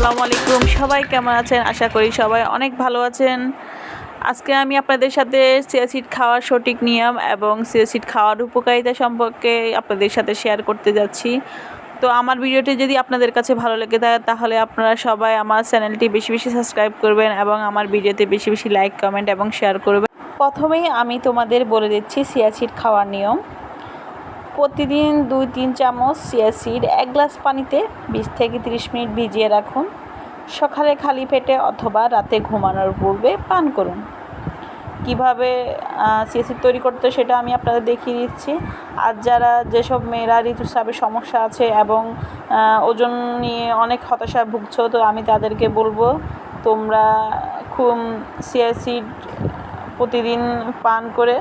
আসসালামু আলাইকুম। সবাই কেমন আছেন? আশা করি সবাই অনেক ভালো আছেন। আজকে আমি আপনাদের সাথে চিয়া সিড খাওয়ার সঠিক নিয়ম এবং চিয়া সিড খাওয়ার উপকারিতা সম্পর্কে আপনাদের সাথে শেয়ার করতে যাচ্ছি। তো আমার ভিডিওটি যদি আপনাদের কাছে ভালো লেগে থাকে তাহলে আপনারা সবাই আমার চ্যানেলটি বেশি বেশি সাবস্ক্রাইব করবেন এবং আমার ভিডিওতে বেশি বেশি লাইক, কমেন্ট এবং শেয়ার করবেন। প্রথমেই আমি তোমাদের বলে দিচ্ছি চিয়া সিড খাওয়ার নিয়ম। প্রতিদিন 2-3 চামচ চিয়া সিড 1 গ্লাস পানিতে 20 থেকে 30 মিনিট ভিজিয়ে রাখুন। সকালে খালি পেটে অথবা রাতে ঘুমানোর পূর্বে পান করুন। কিভাবে চিয়া সিড তৈরি করতে সেটা আমি আপনাদের দেখিয়ে দিচ্ছি। আর যারা যেসব মেয়েরা ঋতুস্রাবের সমস্যা আছে এবং ওজন নিয়ে অনেক হতাশায় ভুগছো, তো আমি তাদেরকে বলবো তোমরা খুব চিয়া সিড প্রতিদিন পান করে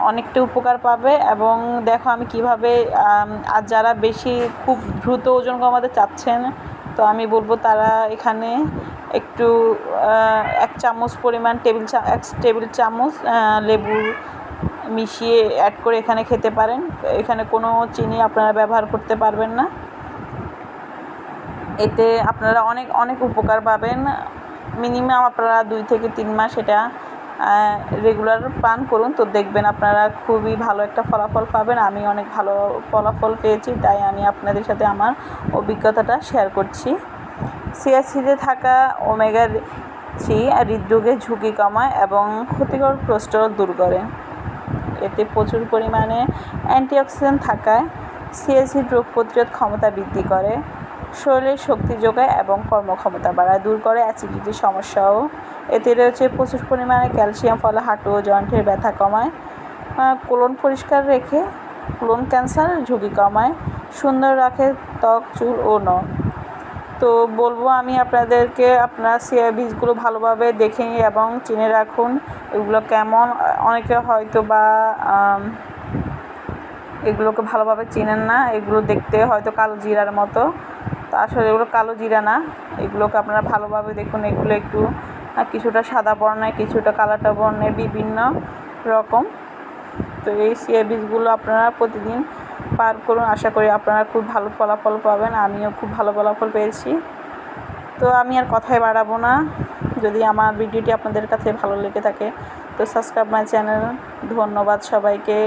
অনেকটা উপকার পাবে। এবং দেখো আমি কিভাবে, আর যারা বেশি খুব দ্রুত ওজন কমাতে চাচ্ছেন তো আমি বলবো তারা এখানে একটু 1 চামচ পরিমাণ 1 টেবিল চামচ লেবু মিশিয়ে অ্যাড করে এখানে খেতে পারেন। এখানে কোনো চিনি আপনারা ব্যবহার করতে পারবেন না। এতে আপনারা অনেক অনেক উপকার পাবেন। মিনিমাম আপনারা 2 থেকে 3 মাস এটা রেগুলার পান করুন, তো দেখবেন আপনারা খুবই ভালো একটা ফলাফল পাবেন। আমি অনেক ভালো ফলাফল পেয়েছি, তাই আমি আপনাদের সাথে আমার অভিজ্ঞতাটা শেয়ার করছি। চিয়া সিডে থাকা ওমেগা 3 হৃদরোগের ঝুঁকি কমায় এবং ক্ষতিকর কোলেস্টেরল দূর করে। এতে প্রচুর পরিমাণে অ্যান্টিঅক্সিডেন্ট থাকায় চিয়া সিড রোগ প্রতিরোধ ক্ষমতা বৃদ্ধি করে, শরীরের শক্তি যোগায় এবং কর্মক্ষমতা বাড়ায়, দূর করে অ্যাসিডিটির সমস্যাও। এতে রয়েছে প্রচুর পরিমাণে ক্যালসিয়াম, ফলে হাঁটু ও জয়েন্টের ব্যথা কমায়, কোলন পরিষ্কার রেখে কোলন ক্যান্সারের ঝুঁকি কমায়, সুন্দর রাখে ত্বক, চুল ও নখ। তো বলবো আমি আপনাদেরকে আপনারা চিয়া বীজগুলো ভালোভাবে দেখে এবং চিনে রাখুন এগুলো কেমন। অনেকে হয়তো বা এগুলোকে ভালোভাবে চিনেন না। এগুলো দেখতে হয়তো কালো জিরার মতো, তো আসলে এগুলো কালো জিরা না। এগুলোকে আপনারা ভালোভাবে দেখুন। এগুলো একটু কিছুটা সাদা বর্ণের, কিছুটা কালাটা বর্ণের, বিভিন্ন রকম। তো এই চিয়া বীজগুলো আপনারা প্রতিদিন পান করুন। আশা করি আপনারা খুব ভালো ফলাফল পাবেন। আমিও খুব ভালো ফলাফল পেয়েছি। তো আমি আর কথাই বাড়াবো না। যদি আমার ভিডিওটি আপনাদের কাছে ভালো লেগে থাকে তো সাবস্ক্রাইব মাই চ্যানেল। ধন্যবাদ সবাইকে।